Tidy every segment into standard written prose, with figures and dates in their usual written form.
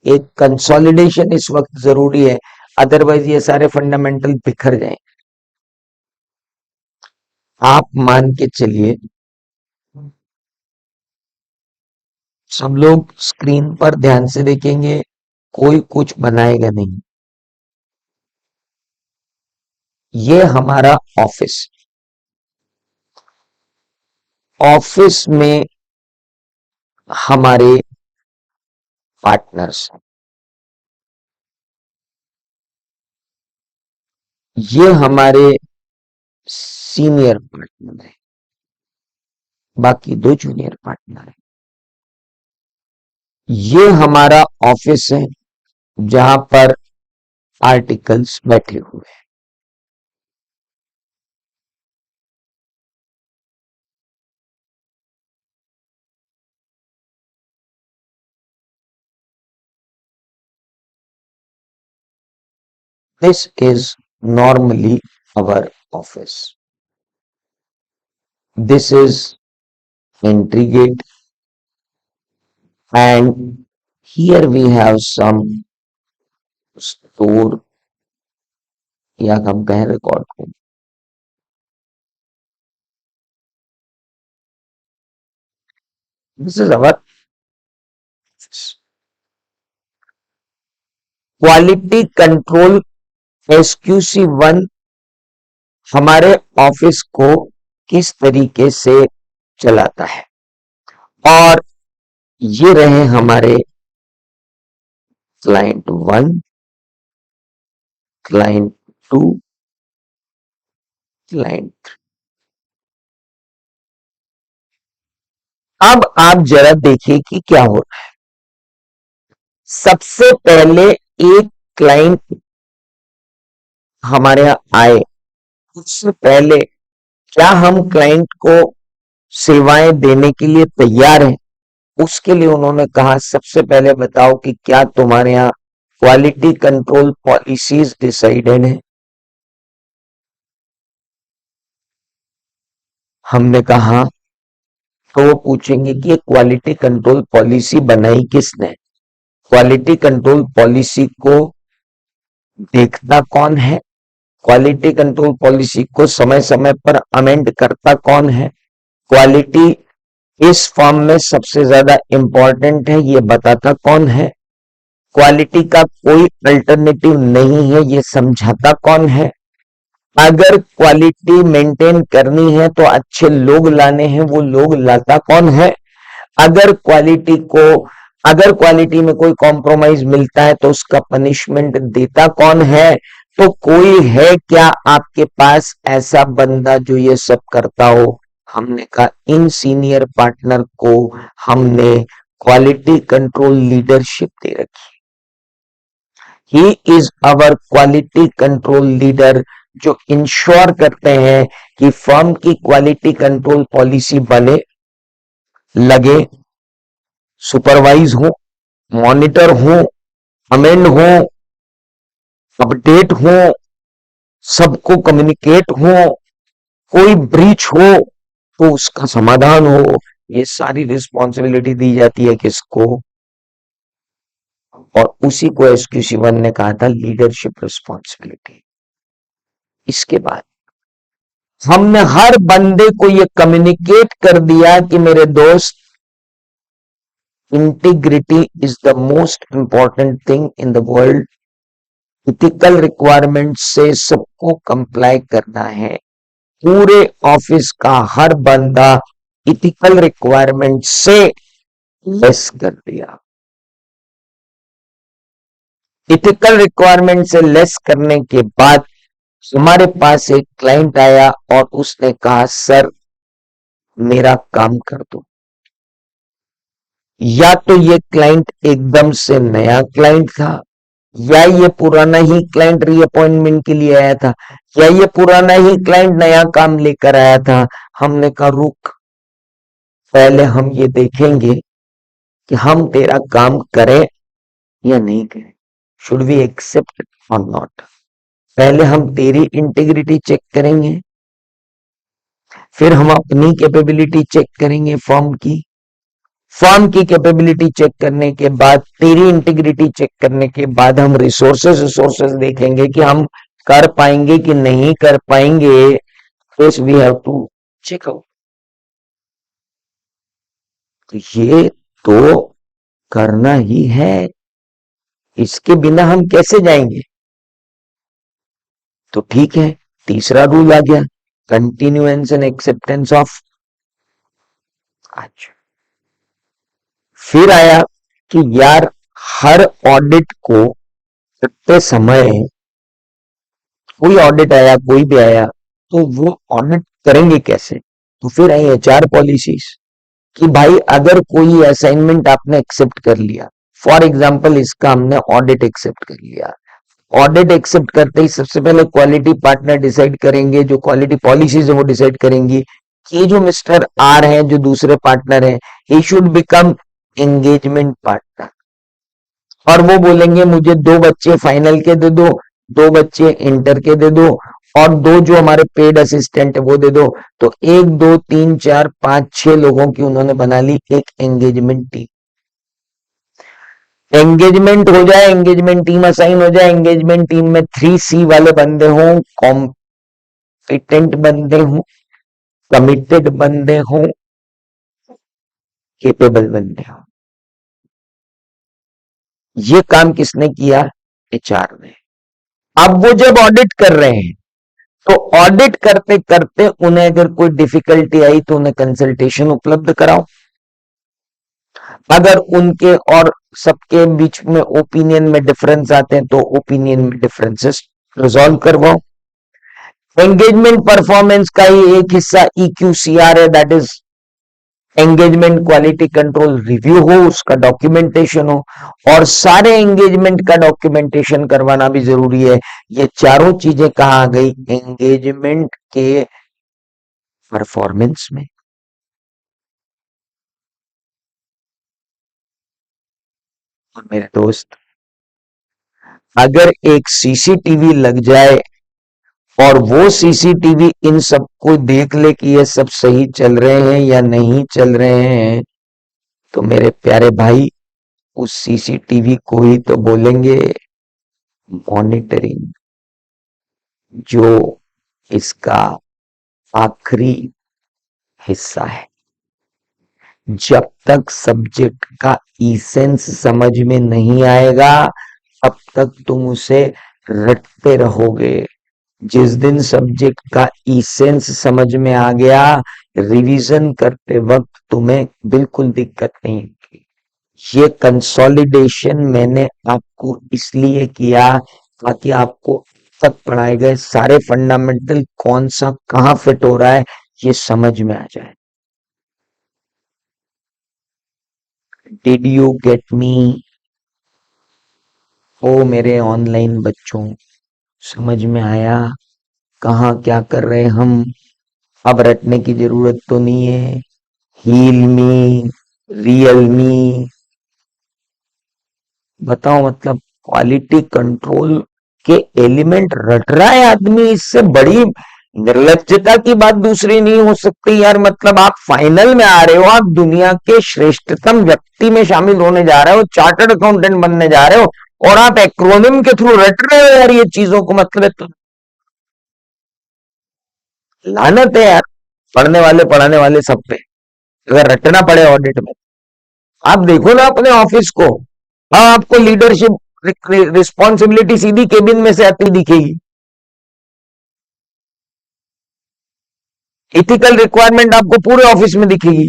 एक कंसोलिडेशन इस वक्त जरूरी है, अदरवाइज ये सारे फंडामेंटल बिखर जाएं। आप मान के चलिए सब लोग स्क्रीन पर ध्यान से देखेंगे, कोई कुछ बनाएगा नहीं। ये हमारा ऑफिस, ऑफिस में हमारे पार्टनर्स, ये हमारे सीनियर पार्टनर है, बाकी 2 जूनियर पार्टनर है। ये हमारा ऑफिस है जहां पर आर्टिकल्स बैठे हुए हैं। This is normally our office. This is entry gate, and here we have some store या हम कहें record room. This is our quality control SQC1 हमारे ऑफिस को किस तरीके से चलाता है। और ये रहे हमारे क्लाइंट 1, क्लाइंट 2, क्लाइंट 3। अब आप जरा देखिए कि क्या हो रहा है। सबसे पहले एक क्लाइंट हमारे यहां आए, उससे पहले क्या हम क्लाइंट को सेवाएं देने के लिए तैयार हैं, उसके लिए उन्होंने कहा सबसे पहले बताओ कि क्या तुम्हारे यहां क्वालिटी कंट्रोल पॉलिसीज डिसाइडेड है। हमने कहा, तो वो पूछेंगे कि ये क्वालिटी कंट्रोल पॉलिसी बनाई किसने, क्वालिटी कंट्रोल पॉलिसी को देखता कौन है, क्वालिटी कंट्रोल पॉलिसी को समय समय पर अमेंड करता कौन है, क्वालिटी इस फॉर्म में सबसे ज्यादा इंपॉर्टेंट है ये बताता कौन है, क्वालिटी का कोई अल्टरनेटिव नहीं है ये समझाता कौन है, अगर क्वालिटी मेंटेन करनी है तो अच्छे लोग लाने हैं वो लोग लाता कौन है, अगर क्वालिटी में कोई कॉम्प्रोमाइज मिलता है तो उसका पनिशमेंट देता कौन है। तो कोई है क्या आपके पास ऐसा बंदा जो ये सब करता हो। हमने कहा इन सीनियर पार्टनर को हमने क्वालिटी कंट्रोल लीडरशिप दे रखी। He is our quality control leader, जो इंश्योर करते हैं कि फर्म की क्वालिटी कंट्रोल पॉलिसी बने, लगे, सुपरवाइज हो, मॉनिटर हो, अमेंड हो, अपडेट हो, सबको कम्युनिकेट हो, कोई ब्रीच हो तो उसका समाधान हो। ये सारी रिस्पॉन्सिबिलिटी दी जाती है किसको, और उसी को SQC1 ने कहा था लीडरशिप रिस्पॉन्सिबिलिटी। इसके बाद हमने हर बंदे को ये कम्युनिकेट कर दिया कि मेरे दोस्त, integrity is the most important thing in the world. Ethical requirement से सबको कंप्लाई करना है। पूरे ऑफिस का हर बंदा इथिकल रिक्वायरमेंट से लेस कर दिया। इथिकल रिक्वायरमेंट से लेस करने के बाद हमारे पास एक क्लाइंट आया और उसने कहा सर मेरा काम कर दो। या तो ये क्लाइंट एकदम से नया क्लाइंट था, या ये पुराना ही क्लाइंट रीअपॉइंटमेंट के लिए आया था, या ये पुराना ही क्लाइंट नया काम लेकर आया था। हमने कहा रुक, पहले हम ये देखेंगे कि हम तेरा काम करें या नहीं करें, शुड वी एक्सेप्ट और नॉट। पहले हम तेरी इंटीग्रिटी चेक करेंगे, फिर हम अपनी कैपेबिलिटी चेक करेंगे फर्म की, फर्म की कैपेबिलिटी चेक करने के बाद, तेरी इंटीग्रिटी चेक करने के बाद हम रिसोर्सेस देखेंगे कि हम कर पाएंगे कि नहीं कर पाएंगे. This we have to check out. तो ये तो करना ही है, इसके बिना हम कैसे जाएंगे. तो ठीक है, तीसरा रूल आ गया, कंटिन्यूएंस एंड एक्सेप्टेंस ऑफ. अच्छा, फिर आया कि यार हर ऑडिट को करते समय, कोई ऑडिट आया, कोई भी आया, तो वो ऑडिट करेंगे कैसे. तो फिर आई एचआर पॉलिसीज कि भाई अगर कोई असाइनमेंट आपने एक्सेप्ट कर लिया, फॉर एग्जांपल इसका हमने ऑडिट एक्सेप्ट कर लिया. ऑडिट एक्सेप्ट करते ही सबसे पहले क्वालिटी पार्टनर डिसाइड करेंगे, जो क्वालिटी पॉलिसीज है वो डिसाइड करेंगी कि जो मिस्टर आर है, जो दूसरे पार्टनर है, he should become engagement partner. और वो बोलेंगे मुझे 2 बच्चे फाइनल के दे दो, 2 बच्चे इंटर के दे दो, और 2 जो हमारे पेड असिस्टेंट है वो दे दो. तो 1 2 3 4 5 6 लोगों की उन्होंने बना ली एक एंगेजमेंट टीम. एंगेजमेंट हो जाए, एंगेजमेंट टीम असाइन हो जाए, एंगेजमेंट टीम में 3C वाले बंदे हों, कॉम्पिटेंट बंदे हों, कमिटेड बंदे हों, केपेबल बंदे हों. ये काम किसने किया, एचआर ने. अब वो जब ऑडिट कर रहे हैं, तो ऑडिट करते करते उन्हें अगर कोई डिफिकल्टी आई तो उन्हें कंसल्टेशन उपलब्ध कराओ. अगर उनके और सबके बीच में ओपिनियन में डिफरेंस आते हैं तो ओपिनियन में डिफरेंसेस रिजॉल्व करवाओ. एंगेजमेंट परफॉर्मेंस का ही एक हिस्सा EQCR है, that is engagement quality control review हो, उसका डॉक्यूमेंटेशन हो, और सारे एंगेजमेंट का डॉक्यूमेंटेशन करवाना भी जरूरी है. ये चारों चीजें कहां आ गई, एंगेजमेंट के परफॉर्मेंस में. और मेरे दोस्त, अगर एक सीसीटीवी लग जाए और वो सीसीटीवी इन सबको देख ले कि ये सब सही चल रहे हैं या नहीं चल रहे हैं, तो मेरे प्यारे भाई उस सीसीटीवी को ही तो बोलेंगे मॉनिटरिंग, जो इसका आखिरी हिस्सा है. जब तक सब्जेक्ट का इसेंस समझ में नहीं आएगा तब तक तुम उसे रटते रहोगे. जिस दिन सब्जेक्ट का इसेंस समझ में आ गया, रिवीजन करते वक्त तुम्हें बिल्कुल दिक्कत नहीं होगी. ये कंसोलिडेशन मैंने आपको इसलिए किया ताकि आपको तक पढ़ाए गए सारे फंडामेंटल कौन सा कहां फिट हो रहा है ये समझ में आ जाए. Did you get me. Oh मेरे ऑनलाइन बच्चों, समझ में आया कहाँ क्या कर रहे हम. अब रटने की जरूरत तो नहीं है. हील मी, रियल मी, बताओ मतलब क्वालिटी कंट्रोल के एलिमेंट रट रहा है आदमी. इससे बड़ी निर्लज्जता की बात दूसरी नहीं हो सकती यार. मतलब आप फाइनल में आ रहे हो, आप दुनिया के श्रेष्ठतम व्यक्ति में शामिल होने जा रहे हो, चार्टर्ड अकाउंटेंट बनने जा रहे हो, और आप एक्रोनिम के थ्रू रट रहे हो यार ये चीजों को. मतलब तो लानत है यार पढ़ने वाले पढ़ाने वाले सब पे, अगर रटना पड़े ऑडिट में. आप देखो ना अपने ऑफिस को. हाँ, आपको लीडरशिप रिस्पॉन्सिबिलिटी सीधी केबिन में से आती दिखेगी. इथिकल रिक्वायरमेंट आपको पूरे ऑफिस में दिखेगी.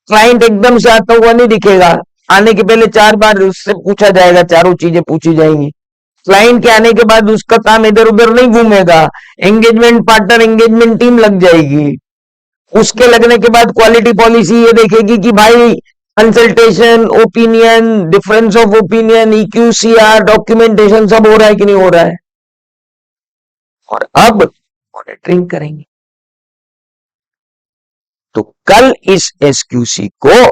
क्लाइंट एकदम से आता हुआ नहीं दिखेगा. आने के पहले 4 बार उससे पूछा जाएगा, चारों चीजें पूछी जाएंगी. क्लाइंट के आने के बाद उसका काम इधर उधर नहीं घूमेगा. एंगेजमेंट पार्टनर, एंगेजमेंट टीम लग जाएगी. उसके लगने के बाद क्वालिटी पॉलिसी ये देखेगी कि भाई consultation, opinion, difference of opinion, EQCR, documentation सब हो रहा है कि नहीं हो रहा है. और अब मॉनिटरिंग करेंगे. तो कल इस SQC को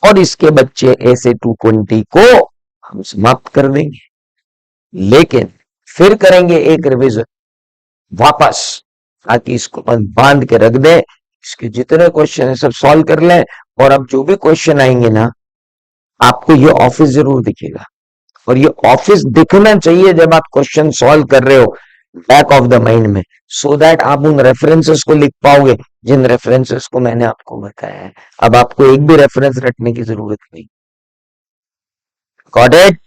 और इसके बच्चे SA220 को हम समाप्त कर देंगे. लेकिन फिर करेंगे एक रिवीजन वापस, ताकि इसको बांध के रख दे इसके जितने क्वेश्चन है सब सॉल्व कर लें, और अब जो भी क्वेश्चन आएंगे ना, आपको ये ऑफिस जरूर दिखेगा, और ये ऑफिस दिखना चाहिए जब आप क्वेश्चन सॉल्व कर रहे हो बैक ऑफ द माइंड में, सो दैट आप उन रेफरेंसेस को लिख पाओगे जिन रेफरेंसेस को मैंने आपको बताया है। अब आपको एक भी रेफरेंस रटने की जरूरत नहीं। Got it?